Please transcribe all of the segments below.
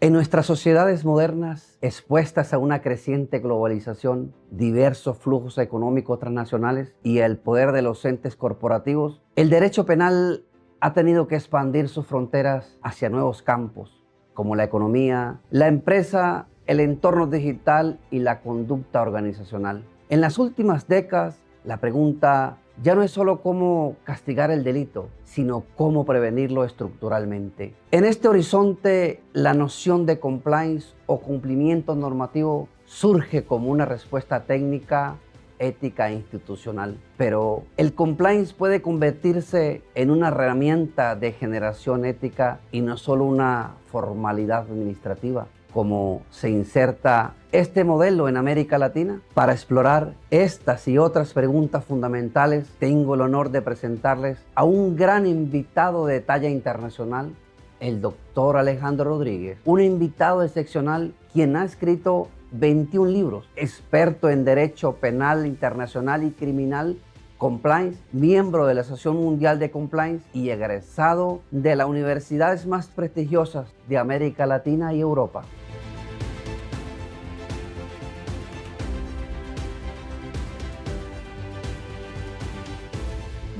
En nuestras sociedades modernas, expuestas a una creciente globalización, diversos flujos económicos transnacionales y el poder de los entes corporativos, el derecho penal ha tenido que expandir sus fronteras hacia nuevos campos, como la economía, la empresa, el entorno digital y la conducta organizacional. En las últimas décadas, la pregunta ya no es solo cómo castigar el delito, sino cómo prevenirlo estructuralmente. En este horizonte, la noción de compliance o cumplimiento normativo surge como una respuesta técnica, ética e institucional. Pero el compliance puede convertirse en una herramienta de generación ética y no solo una formalidad administrativa, como se inserta este modelo en América Latina. Para explorar estas y otras preguntas fundamentales, tengo el honor de presentarles a un gran invitado de talla internacional, el doctor Alejandro Rodríguez, un invitado excepcional quien ha escrito 21 libros, experto en Derecho Penal Internacional y Criminal, Compliance, miembro de la Asociación Mundial de Compliance y egresado de las universidades más prestigiosas de América Latina y Europa.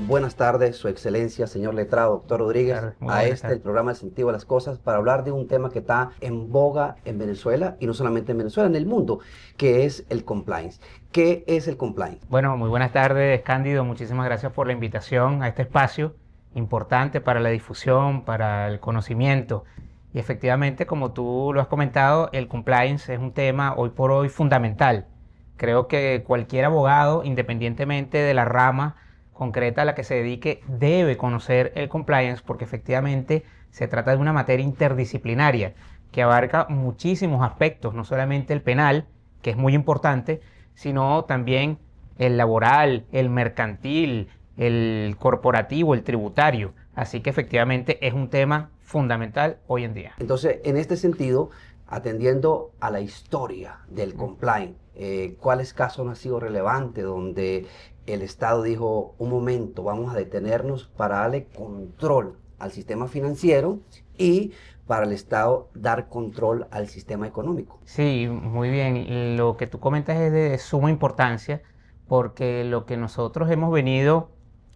Buenas tardes, Su Excelencia, señor letrado, doctor Rodríguez, el programa El Sentido de las Cosas, para hablar de un tema que está en boga en Venezuela, y no solamente en Venezuela, en el mundo, que es el compliance. ¿Qué es el compliance? Bueno, muy buenas tardes, Cándido. Muchísimas gracias por la invitación a este espacio importante para la difusión, para el conocimiento. Y efectivamente, como tú lo has comentado, el compliance es un tema hoy por hoy fundamental. Creo que cualquier abogado, independientemente de la rama concreta a la que se dedique, debe conocer el compliance, porque efectivamente se trata de una materia interdisciplinaria que abarca muchísimos aspectos, no solamente el penal, que es muy importante, sino también el laboral, el mercantil, el corporativo, el tributario. Así que efectivamente es un tema fundamental hoy en día. Entonces, en este sentido, atendiendo a la historia del compliance, ¿cuáles casos han sido relevantes donde el Estado dijo, un momento, vamos a detenernos para darle control al sistema financiero y para el Estado dar control al sistema económico? Sí, muy bien. Lo que tú comentas es de suma importancia, porque lo que nosotros hemos venido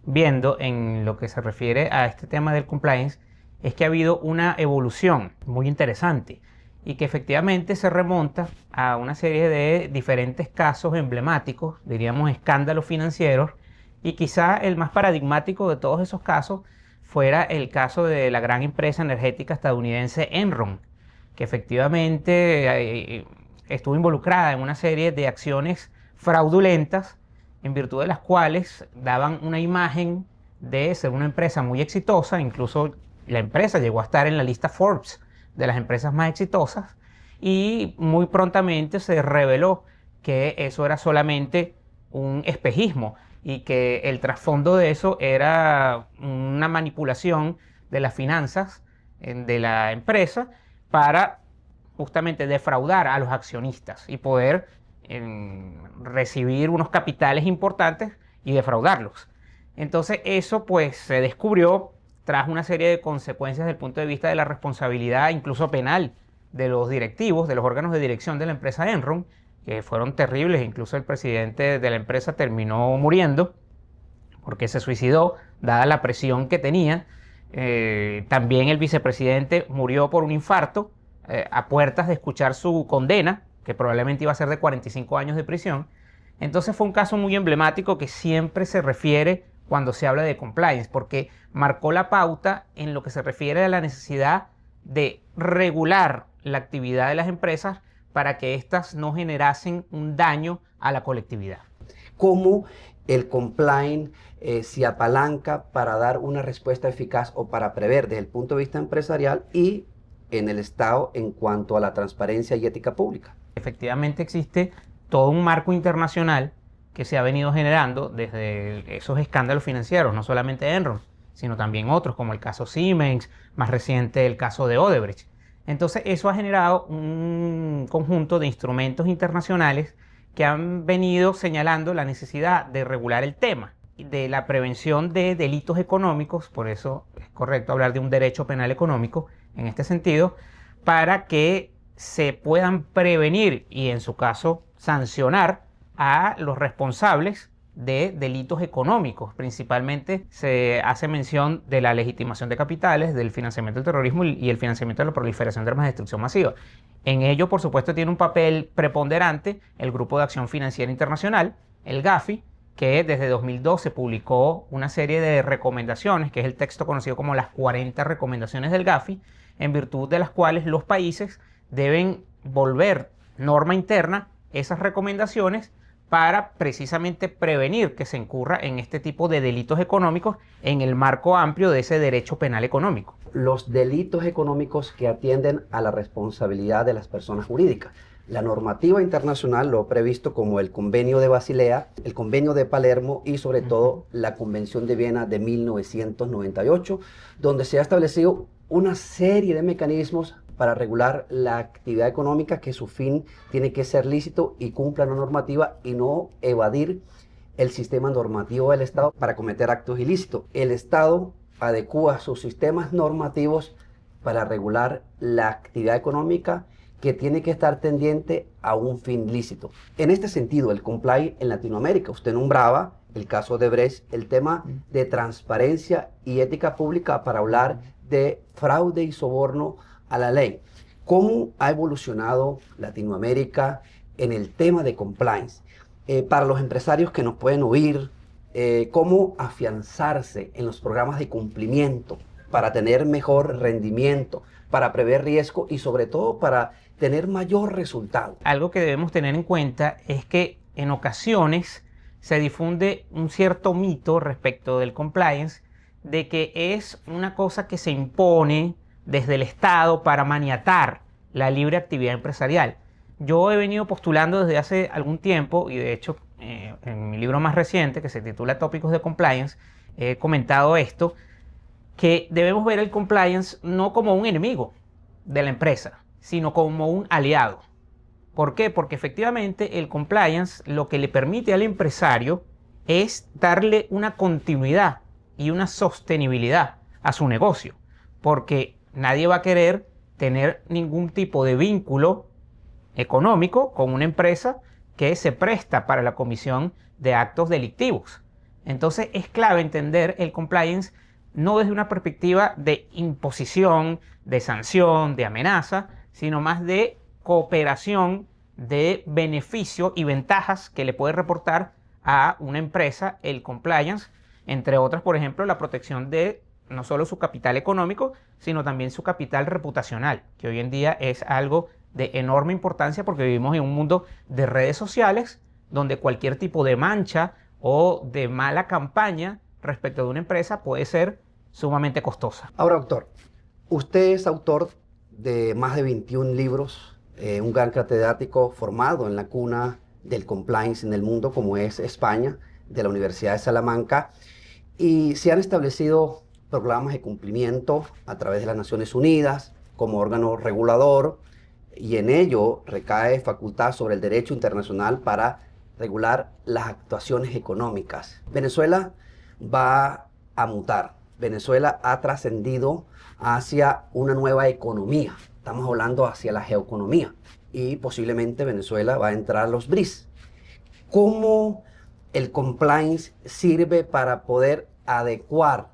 viendo en lo que se refiere a este tema del compliance es que ha habido una evolución muy interesante y que efectivamente se remonta a una serie de diferentes casos emblemáticos, diríamos escándalos financieros, y quizá el más paradigmático de todos esos casos fuera el caso de la gran empresa energética estadounidense Enron, que efectivamente estuvo involucrada en una serie de acciones fraudulentas en virtud de las cuales daban una imagen de ser una empresa muy exitosa. Incluso la empresa llegó a estar en la lista Forbes de las empresas más exitosas, y muy prontamente se reveló que eso era solamente un espejismo y que el trasfondo de eso era una manipulación de las finanzas de la empresa para justamente defraudar a los accionistas y poder recibir unos capitales importantes y defraudarlos. Entonces eso pues se descubrió tras una serie de consecuencias desde el punto de vista de la responsabilidad, incluso penal, de los directivos, de los órganos de dirección de la empresa Enron, que fueron terribles. Incluso el presidente de la empresa terminó muriendo porque se suicidó, dada la presión que tenía. También el vicepresidente murió por un infarto, a puertas de escuchar su condena, que probablemente iba a ser de 45 años de prisión. Entonces fue un caso muy emblemático que siempre se refiere cuando se habla de compliance, porque marcó la pauta en lo que se refiere a la necesidad de regular la actividad de las empresas para que éstas no generasen un daño a la colectividad. ¿Cómo el compliance se apalanca para dar una respuesta eficaz o para prever desde el punto de vista empresarial y en el Estado en cuanto a la transparencia y ética pública? Efectivamente existe todo un marco internacional que se ha venido generando desde esos escándalos financieros, no solamente Enron, sino también otros, como el caso Siemens, más reciente el caso de Odebrecht. Entonces eso ha generado un conjunto de instrumentos internacionales que han venido señalando la necesidad de regular el tema de la prevención de delitos económicos. Por eso es correcto hablar de un derecho penal económico en este sentido, para que se puedan prevenir y, en su caso, sancionar a los responsables de delitos económicos. Principalmente se hace mención de la legitimación de capitales, del financiamiento del terrorismo y el financiamiento de la proliferación de armas de destrucción masiva. En ello, por supuesto, tiene un papel preponderante el Grupo de Acción Financiera Internacional, el GAFI, que desde 2012 publicó una serie de recomendaciones, que es el texto conocido como las 40 recomendaciones del GAFI, en virtud de las cuales los países deben volver norma interna esas recomendaciones para precisamente prevenir que se incurra en este tipo de delitos económicos en el marco amplio de ese derecho penal económico. Los delitos económicos que atienden a la responsabilidad de las personas jurídicas. La normativa internacional lo ha previsto como el Convenio de Basilea, el Convenio de Palermo y sobre todo la Convención de Viena de 1998, donde se ha establecido una serie de mecanismos para regular la actividad económica, que su fin tiene que ser lícito y cumpla la normativa y no evadir el sistema normativo del Estado para cometer actos ilícitos. El Estado adecúa sus sistemas normativos para regular la actividad económica que tiene que estar tendiente a un fin lícito. En este sentido, el compliance en Latinoamérica, usted nombraba el caso de Brecht, el tema de transparencia y ética pública para hablar de fraude y soborno a la ley. ¿Cómo ha evolucionado Latinoamérica en el tema de compliance? Para los empresarios que nos pueden oír, ¿cómo afianzarse en los programas de cumplimiento para tener mejor rendimiento, para prever riesgo y sobre todo para tener mayor resultado? Algo que debemos tener en cuenta es que en ocasiones se difunde un cierto mito respecto del compliance, de que es una cosa que se impone desde el Estado para maniatar la libre actividad empresarial. Yo he venido postulando desde hace algún tiempo, y de hecho en mi libro más reciente, que se titula Tópicos de Compliance, he comentado esto, que debemos ver el compliance no como un enemigo de la empresa, sino como un aliado. ¿Por qué? Porque efectivamente el compliance lo que le permite al empresario es darle una continuidad y una sostenibilidad a su negocio, porque nadie va a querer tener ningún tipo de vínculo económico con una empresa que se presta para la comisión de actos delictivos. Entonces es clave entender el compliance no desde una perspectiva de imposición, de sanción, de amenaza, sino más de cooperación, de beneficio y ventajas que le puede reportar a una empresa el compliance, entre otras, por ejemplo, la protección de no solo su capital económico, sino también su capital reputacional, que hoy en día es algo de enorme importancia porque vivimos en un mundo de redes sociales donde cualquier tipo de mancha o de mala campaña respecto de una empresa puede ser sumamente costosa. Ahora, doctor, usted es autor de más de 21 libros, un gran catedrático formado en la cuna del compliance en el mundo, como es España, de la Universidad de Salamanca, y se han establecido programas de cumplimiento a través de las Naciones Unidas como órgano regulador, y en ello recae facultad sobre el derecho internacional para regular las actuaciones económicas. Venezuela va a mutar. Venezuela ha trascendido hacia una nueva economía. Estamos hablando hacia la geoeconomía y posiblemente Venezuela va a entrar a los BRICS. ¿Cómo el compliance sirve para poder adecuar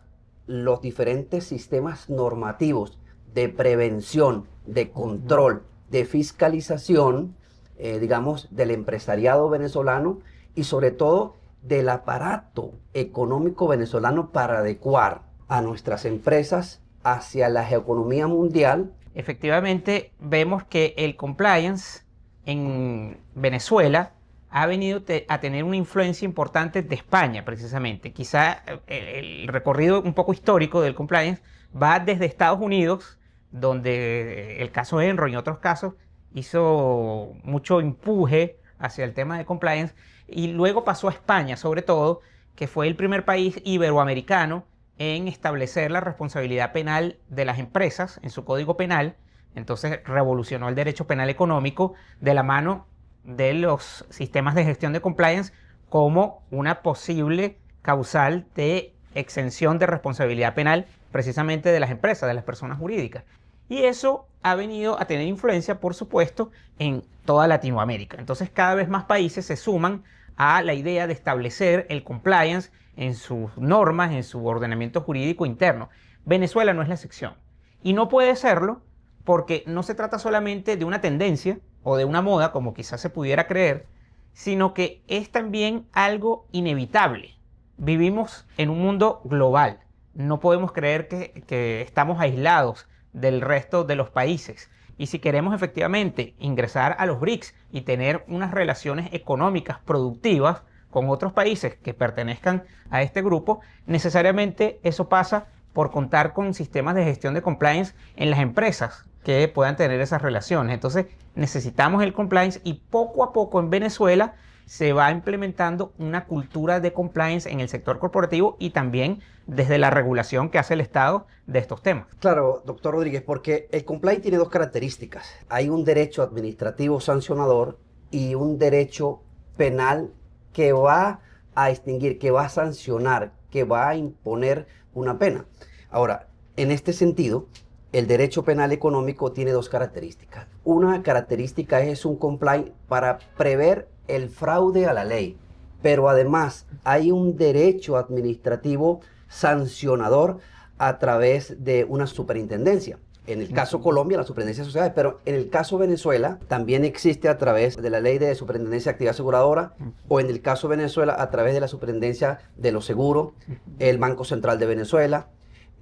los diferentes sistemas normativos de prevención, de control, de fiscalización, digamos, del empresariado venezolano y sobre todo del aparato económico venezolano para adecuar a nuestras empresas hacia la geoeconomía mundial? Efectivamente, vemos que el compliance en Venezuela ha venido a tener una influencia importante de España, precisamente. Quizá el recorrido un poco histórico del compliance va desde Estados Unidos, donde el caso Enron y otros casos hizo mucho empuje hacia el tema de compliance, y luego pasó a España, sobre todo, que fue el primer país iberoamericano en establecer la responsabilidad penal de las empresas en su código penal. Entonces revolucionó el derecho penal económico de la mano de los sistemas de gestión de compliance como una posible causal de exención de responsabilidad penal precisamente de las empresas, de las personas jurídicas. Y eso ha venido a tener influencia, por supuesto, en toda Latinoamérica. Entonces, cada vez más países se suman a la idea de establecer el compliance en sus normas, en su ordenamiento jurídico interno. Venezuela no es la excepción. Y no puede serlo porque no se trata solamente de una tendencia o de una moda, como quizás se pudiera creer, sino que es también algo inevitable. Vivimos en un mundo global. No podemos creer que estamos aislados del resto de los países. Y si queremos efectivamente ingresar a los BRICS y tener unas relaciones económicas productivas con otros países que pertenezcan a este grupo, necesariamente eso pasa por contar con sistemas de gestión de compliance en las empresas que puedan tener esas relaciones. Entonces necesitamos el compliance y poco a poco en Venezuela se va implementando una cultura de compliance en el sector corporativo y también desde la regulación que hace el Estado de estos temas. Claro, doctor Rodríguez, porque el compliance tiene dos características. Hay un derecho administrativo sancionador y un derecho penal que va a extinguir, que va a sancionar, que va a imponer una pena. Ahora, en este sentido, el derecho penal económico tiene dos características. Una característica es un compliance para prever el fraude a la ley, pero además hay un derecho administrativo sancionador a través de una superintendencia. En el caso Colombia, la superintendencia de sociedades, pero en el caso Venezuela también existe a través de la ley de superintendencia de actividad aseguradora, o en el caso Venezuela a través de la superintendencia de los seguros, el Banco Central de Venezuela,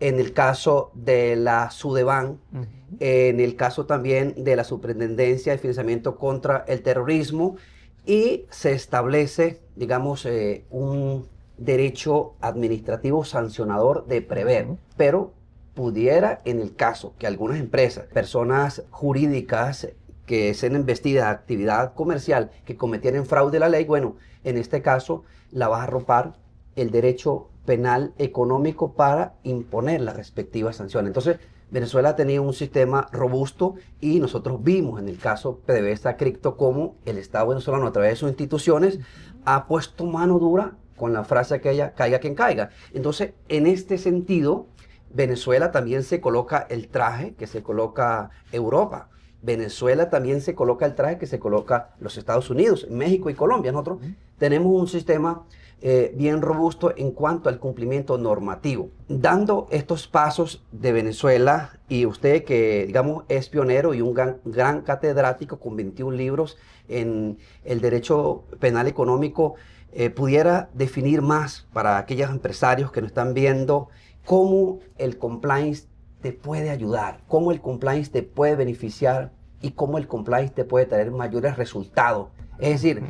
en el caso de la Sudeban, en el caso también de la Superintendencia de Financiamiento contra el Terrorismo, y se establece, digamos, un derecho administrativo sancionador de prever, pero pudiera, en el caso que algunas empresas, personas jurídicas que sean investidas de actividad comercial que cometieran fraude a la ley, bueno, en este caso la va a arropar el derecho penal económico para imponer las respectivas sanciones. Entonces, Venezuela ha tenido un sistema robusto y nosotros vimos en el caso PDVSA Cripto cómo el Estado venezolano a través de sus instituciones ha puesto mano dura con la frase aquella, caiga quien caiga. Entonces, en este sentido, Venezuela también se coloca el traje que se coloca Europa. Venezuela también se coloca el traje que se coloca los Estados Unidos, México y Colombia. Nosotros tenemos un sistema bien robusto en cuanto al cumplimiento normativo. Dando estos pasos de Venezuela, y usted que digamos es pionero y un gran catedrático con 21 libros en el derecho penal económico, pudiera definir más para aquellos empresarios que nos están viendo cómo el compliance te puede ayudar, cómo el compliance te puede beneficiar y cómo el compliance te puede traer mayores resultados. Es decir,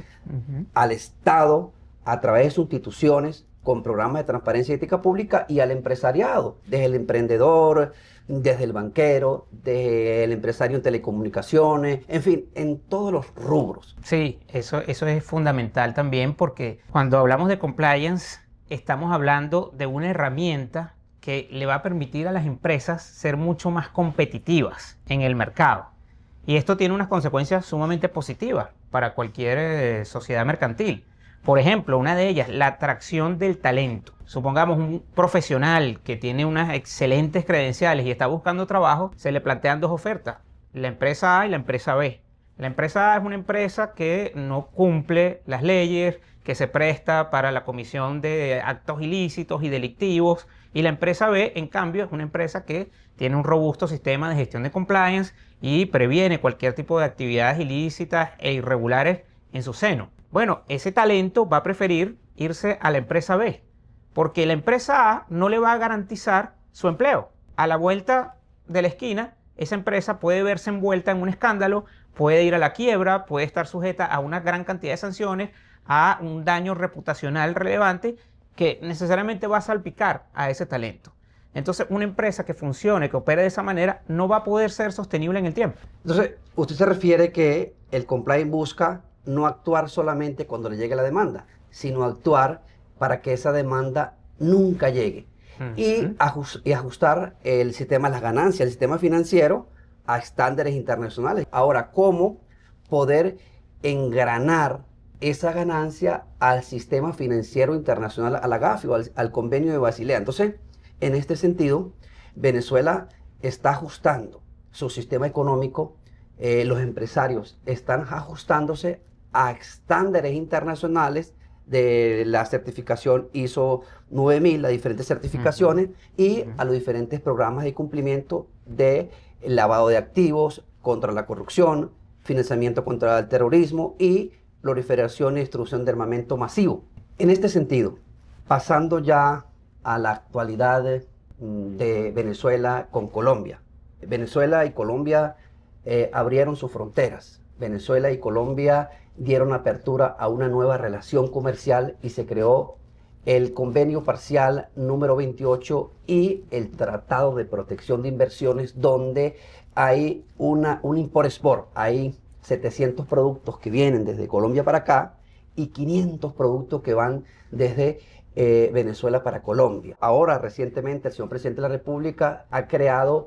al Estado, a través de sus instituciones, con programas de transparencia y ética pública, y al empresariado, desde el emprendedor, desde el banquero, desde el empresario en telecomunicaciones, en fin, en todos los rubros. Sí, eso es fundamental también porque cuando hablamos de compliance, estamos hablando de una herramienta que le va a permitir a las empresas ser mucho más competitivas en el mercado. Y esto tiene unas consecuencias sumamente positivas para cualquier sociedad mercantil. Por ejemplo, una de ellas, la atracción del talento. Supongamos un profesional que tiene unas excelentes credenciales y está buscando trabajo, se le plantean dos ofertas, la empresa A y la empresa B. La empresa A es una empresa que no cumple las leyes, que se presta para la comisión de actos ilícitos y delictivos, y la empresa B, en cambio, es una empresa que tiene un robusto sistema de gestión de compliance y previene cualquier tipo de actividades ilícitas e irregulares en su seno. Bueno, ese talento va a preferir irse a la empresa B, porque la empresa A no le va a garantizar su empleo. A la vuelta de la esquina, esa empresa puede verse envuelta en un escándalo, puede ir a la quiebra, puede estar sujeta a una gran cantidad de sanciones, a un daño reputacional relevante que necesariamente va a salpicar a ese talento. Entonces, una empresa que funcione, que opere de esa manera, no va a poder ser sostenible en el tiempo. Entonces, usted se refiere que el compliance busca no actuar solamente cuando le llegue la demanda, sino actuar para que esa demanda nunca llegue. Y ajustar el sistema de las ganancias, el sistema financiero, a estándares internacionales. Ahora, ¿cómo poder engranar esa ganancia al sistema financiero internacional, a la GAFI o al convenio de Basilea? Entonces, en este sentido, Venezuela está ajustando su sistema económico, los empresarios están ajustándose a estándares internacionales de la certificación ISO 9000, las diferentes certificaciones, y a los diferentes programas de cumplimiento de lavado de activos, contra la corrupción, financiamiento contra el terrorismo y proliferación y destrucción de armamento masivo. En este sentido, pasando ya a la actualidad de Venezuela con Colombia. Venezuela y Colombia abrieron sus fronteras. Venezuela y Colombia dieron apertura a una nueva relación comercial y se creó el convenio parcial número 28 y el tratado de protección de inversiones, donde hay un import-export. Hay 700 productos que vienen desde Colombia para acá y 500 productos que van desde Venezuela para Colombia. Ahora, recientemente, el señor presidente de la República ha creado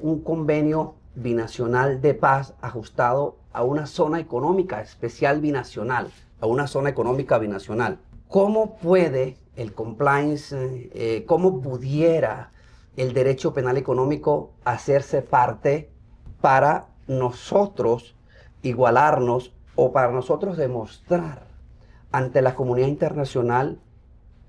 un convenio binacional de paz ajustado a una zona económica especial binacional, a una zona económica binacional. ¿Cómo puede el compliance, cómo pudiera el derecho penal económico hacerse parte para nosotros igualarnos o para nosotros demostrar ante la comunidad internacional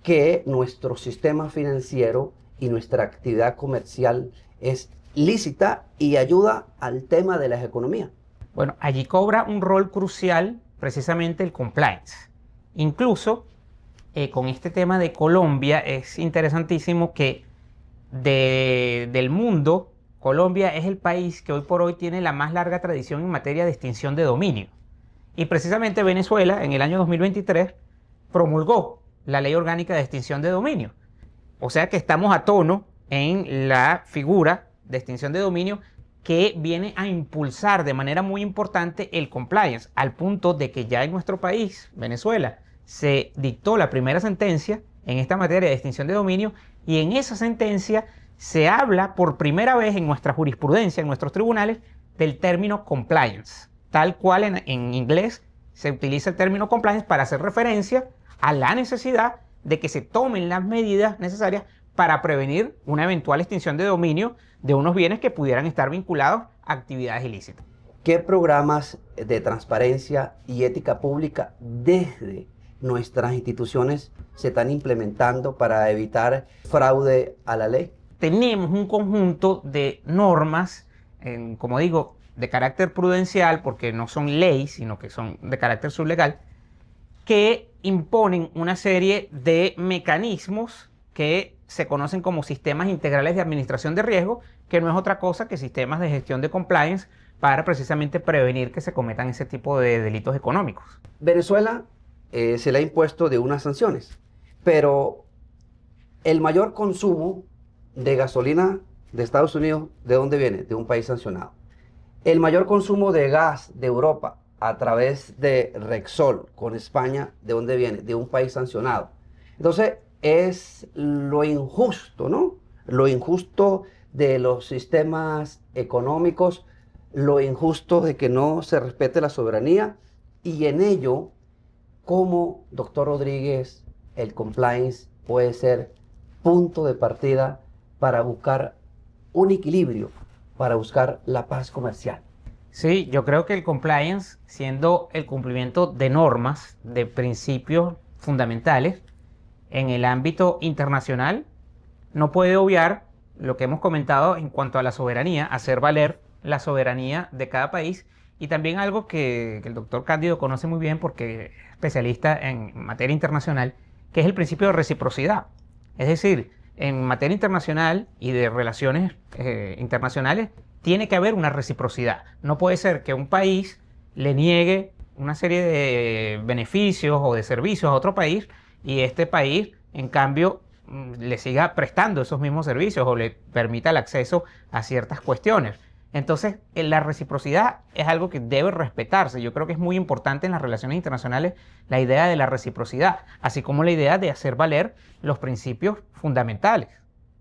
que nuestro sistema financiero y nuestra actividad comercial es lícita y ayuda al tema de las economías? Bueno, allí cobra un rol crucial precisamente el compliance. Incluso con este tema de Colombia es interesantísimo que del mundo, Colombia es el país que hoy por hoy tiene la más larga tradición en materia de extinción de dominio. Y precisamente Venezuela en el año 2023 promulgó la Ley Orgánica de Extinción de Dominio. O sea que estamos a tono en la figura de extinción de dominio que viene a impulsar de manera muy importante el compliance, al punto de que ya en nuestro país, Venezuela, se dictó la primera sentencia en esta materia de extinción de dominio, y en esa sentencia se habla por primera vez en nuestra jurisprudencia, en nuestros tribunales, del término compliance. Tal cual en inglés se utiliza el término compliance para hacer referencia a la necesidad de que se tomen las medidas necesarias para prevenir una eventual extinción de dominio de unos bienes que pudieran estar vinculados a actividades ilícitas. ¿Qué programas de transparencia y ética pública desde nuestras instituciones se están implementando para evitar fraude a la ley? Tenemos un conjunto de normas, como digo, de carácter prudencial, porque no son leyes, sino que son de carácter sublegal, que imponen una serie de mecanismos que se conocen como sistemas integrales de administración de riesgo, que no es otra cosa que sistemas de gestión de compliance para precisamente prevenir que se cometan ese tipo de delitos económicos. Venezuela se le ha impuesto de unas sanciones, pero el mayor consumo de gasolina de Estados Unidos, ¿de dónde viene? De un país sancionado. El mayor consumo de gas de Europa a través de Repsol con España, ¿de dónde viene? De un país sancionado. Entonces, es lo injusto, ¿no? Lo injusto de los sistemas económicos, lo injusto de que no se respete la soberanía, y en ello, ¿cómo, doctor Rodríguez, el compliance puede ser punto de partida para buscar un equilibrio, para buscar la paz comercial? Sí, yo creo que el compliance, siendo el cumplimiento de normas, de principios fundamentales en el ámbito internacional, no puede obviar lo que hemos comentado en cuanto a la soberanía, hacer valer la soberanía de cada país, y también algo que el doctor Cándido conoce muy bien porque es especialista en materia internacional, que es el principio de reciprocidad. Es decir, en materia internacional y de relaciones internacionales tiene que haber una reciprocidad. No puede ser que un país le niegue una serie de beneficios o de servicios a otro país y este país, en cambio, le siga prestando esos mismos servicios o le permita el acceso a ciertas cuestiones. Entonces, la reciprocidad es algo que debe respetarse. Yo creo que es muy importante en las relaciones internacionales la idea de la reciprocidad, así como la idea de hacer valer los principios fundamentales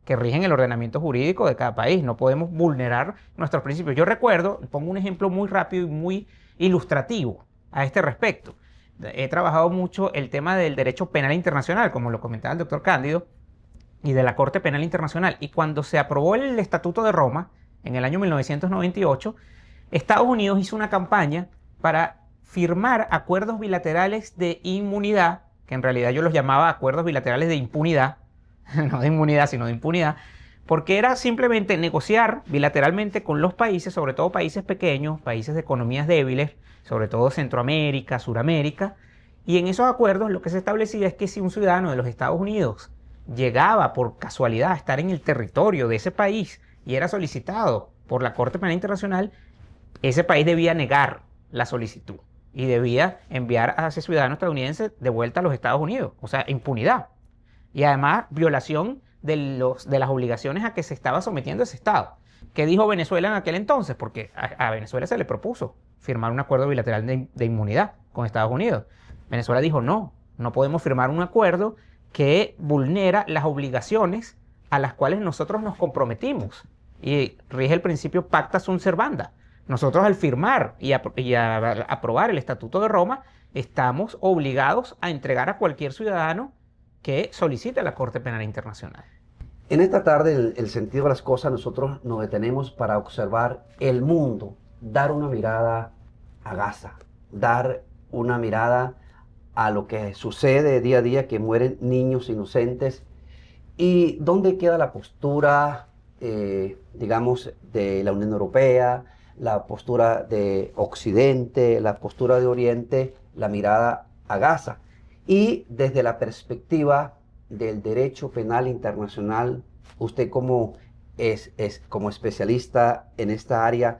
que rigen el ordenamiento jurídico de cada país. No podemos vulnerar nuestros principios. Yo recuerdo, pongo un ejemplo muy rápido y muy ilustrativo a este respecto. He trabajado mucho el tema del derecho penal internacional, como lo comentaba el doctor Cándido, y de la Corte Penal Internacional. Y cuando se aprobó el Estatuto de Roma, en el año 1998, Estados Unidos hizo una campaña para firmar acuerdos bilaterales de inmunidad, que en realidad yo los llamaba acuerdos bilaterales de impunidad, no de inmunidad, sino de impunidad, porque era simplemente negociar bilateralmente con los países, sobre todo países pequeños, países de economías débiles, sobre todo Centroamérica, Suramérica, y en esos acuerdos lo que se establecía es que si un ciudadano de los Estados Unidos llegaba por casualidad a estar en el territorio de ese país y era solicitado por la Corte Penal Internacional, ese país debía negar la solicitud y debía enviar a ese ciudadano estadounidense de vuelta a los Estados Unidos, o sea, impunidad. Y además, violación de las obligaciones a que se estaba sometiendo ese Estado. ¿Qué dijo Venezuela en aquel entonces? Porque a Venezuela se le propuso firmar un acuerdo bilateral de inmunidad con Estados Unidos. Venezuela dijo, no podemos firmar un acuerdo que vulnera las obligaciones a las cuales nosotros nos comprometimos. Y rige el principio pacta sunt servanda. Nosotros al firmar y aprobar el Estatuto de Roma, estamos obligados a entregar a cualquier ciudadano que solicite a la Corte Penal Internacional. En esta tarde, el sentido de las cosas, nosotros nos detenemos para observar el mundo, dar una mirada a Gaza, dar una mirada a lo que sucede día a día, que mueren niños inocentes, y dónde queda la postura, digamos, de la Unión Europea, la postura de Occidente, la postura de Oriente, la mirada a Gaza. Y desde la perspectiva del derecho penal internacional, usted como como especialista en esta área,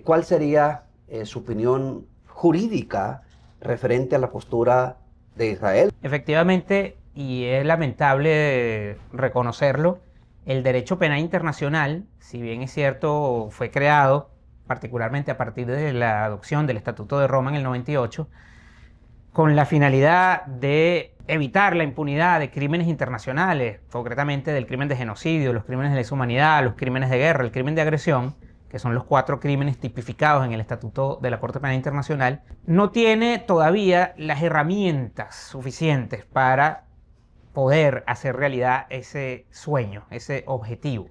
¿cuál sería su opinión jurídica referente a la postura de Israel? Efectivamente, y es lamentable reconocerlo, el derecho penal internacional, si bien es cierto, fue creado particularmente a partir de la adopción del Estatuto de Roma en el 98, con la finalidad de evitar la impunidad de crímenes internacionales, concretamente del crimen de genocidio, los crímenes de lesa humanidad, los crímenes de guerra, el crimen de agresión, que son los 4 crímenes tipificados en el Estatuto de la Corte Penal Internacional, no tiene todavía las herramientas suficientes para poder hacer realidad ese sueño, ese objetivo.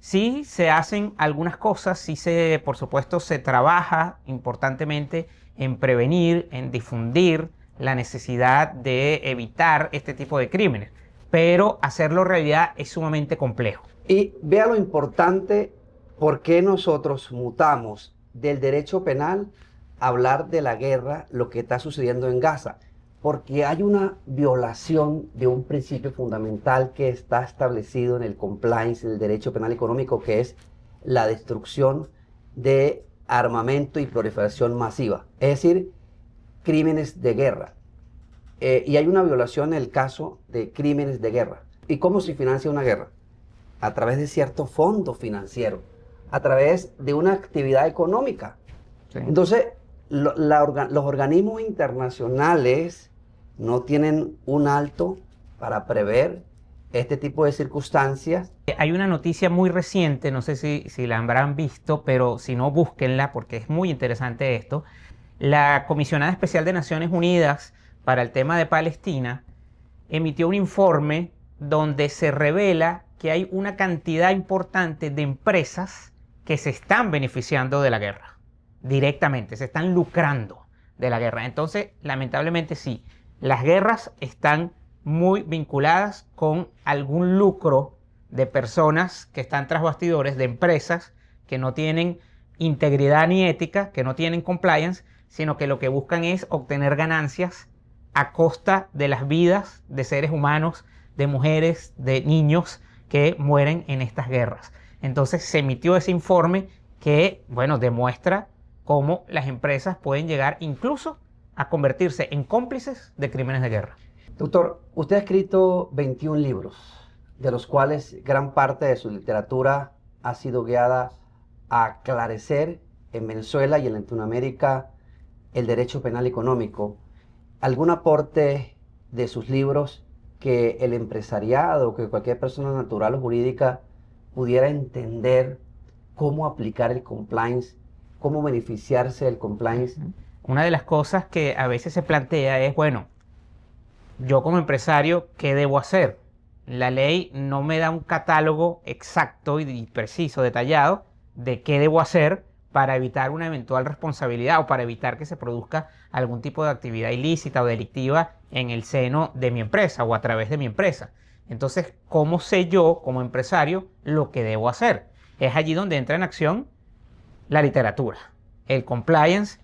Sí se hacen algunas cosas, sí por supuesto se trabaja importantemente en prevenir, en difundir la necesidad de evitar este tipo de crímenes, pero hacerlo realidad es sumamente complejo. Y vea lo importante, por qué nosotros mutamos del derecho penal a hablar de la guerra, lo que está sucediendo en Gaza. Porque hay una violación de un principio fundamental que está establecido en el compliance, en el derecho penal económico, que es la destrucción de armamento y proliferación masiva, es decir, crímenes de guerra. Y hay una violación en el caso de crímenes de guerra. ¿Y cómo se financia una guerra? A través de cierto fondo financiero, a través de una actividad económica. Sí. Entonces, los organismos internacionales no tienen un alto para prever este tipo de circunstancias. Hay una noticia muy reciente, no sé si la habrán visto, pero si no, búsquenla porque es muy interesante esto. La Comisionada Especial de Naciones Unidas para el tema de Palestina emitió un informe donde se revela que hay una cantidad importante de empresas que se están beneficiando de la guerra directamente, se están lucrando de la guerra. Entonces, lamentablemente sí, las guerras están muy vinculadas con algún lucro de personas que están tras bastidores, de empresas que no tienen integridad ni ética, que no tienen compliance, sino que lo que buscan es obtener ganancias a costa de las vidas de seres humanos, de mujeres, de niños que mueren en estas guerras. Entonces se emitió ese informe que, bueno, demuestra cómo las empresas pueden llegar incluso a convertirse en cómplices de crímenes de guerra. Doctor, usted ha escrito 21 libros, de los cuales gran parte de su literatura ha sido guiada a aclarecer en Venezuela y en Latinoamérica el derecho penal económico. ¿Algún aporte de sus libros que el empresariado, que cualquier persona natural o jurídica pudiera entender cómo aplicar el compliance, cómo beneficiarse del compliance? Una de las cosas que a veces se plantea es, bueno, yo como empresario, ¿qué debo hacer? La ley no me da un catálogo exacto y preciso, detallado, de qué debo hacer para evitar una eventual responsabilidad o para evitar que se produzca algún tipo de actividad ilícita o delictiva en el seno de mi empresa o a través de mi empresa. Entonces, ¿cómo sé yo como empresario lo que debo hacer? Es allí donde entra en acción la literatura, el compliance,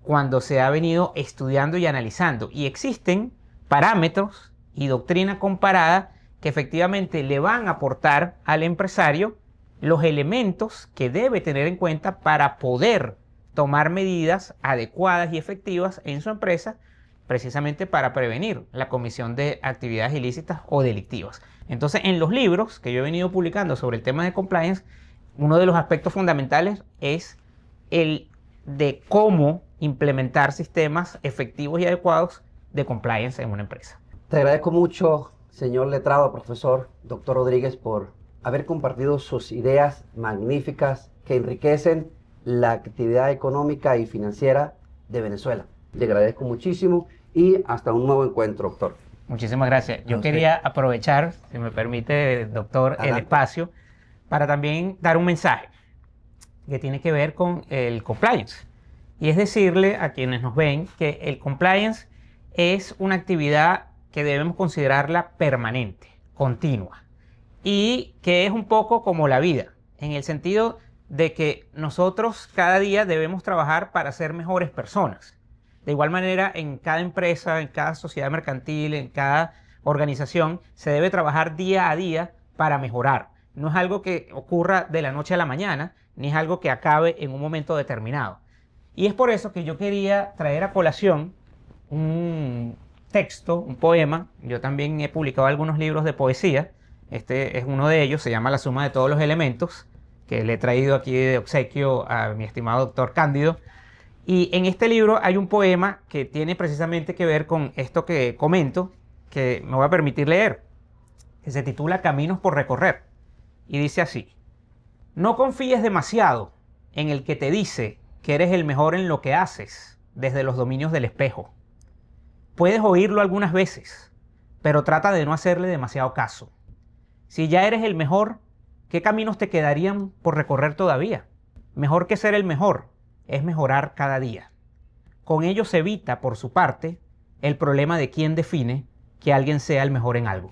cuando se ha venido estudiando y analizando. Y existen parámetros y doctrina comparada que efectivamente le van a aportar al empresario los elementos que debe tener en cuenta para poder tomar medidas adecuadas y efectivas en su empresa, precisamente para prevenir la comisión de actividades ilícitas o delictivas. Entonces, en los libros que yo he venido publicando sobre el tema de compliance, uno de los aspectos fundamentales es el de cómo implementar sistemas efectivos y adecuados de compliance en una empresa. Te agradezco mucho, señor letrado, profesor, doctor Rodríguez, por haber compartido sus ideas magníficas que enriquecen la actividad económica y financiera de Venezuela. Le agradezco muchísimo y hasta un nuevo encuentro, doctor. Muchísimas gracias. Yo quería aprovechar, si me permite, doctor, el espacio para también dar un mensaje que tiene que ver con el compliance. Y es decirle a quienes nos ven que el compliance es una actividad que debemos considerarla permanente, continua, y que es un poco como la vida, en el sentido de que nosotros cada día debemos trabajar para ser mejores personas. De igual manera, en cada empresa, en cada sociedad mercantil, en cada organización, se debe trabajar día a día para mejorar. No es algo que ocurra de la noche a la mañana, ni es algo que acabe en un momento determinado. Y es por eso que yo quería traer a colación un texto, un poema. Yo también he publicado algunos libros de poesía. Este es uno de ellos, se llama La suma de todos los elementos, que le he traído aquí de obsequio a mi estimado doctor Cándido. Y en este libro hay un poema que tiene precisamente que ver con esto que comento, que me voy a permitir leer, que se titula Caminos por recorrer. Y dice así: no confíes demasiado en el que te dice que eres el mejor en lo que haces desde los dominios del espejo. Puedes oírlo algunas veces, pero trata de no hacerle demasiado caso. Si ya eres el mejor, ¿qué caminos te quedarían por recorrer todavía? Mejor que ser el mejor es mejorar cada día. Con ello se evita, por su parte, el problema de quién define que alguien sea el mejor en algo.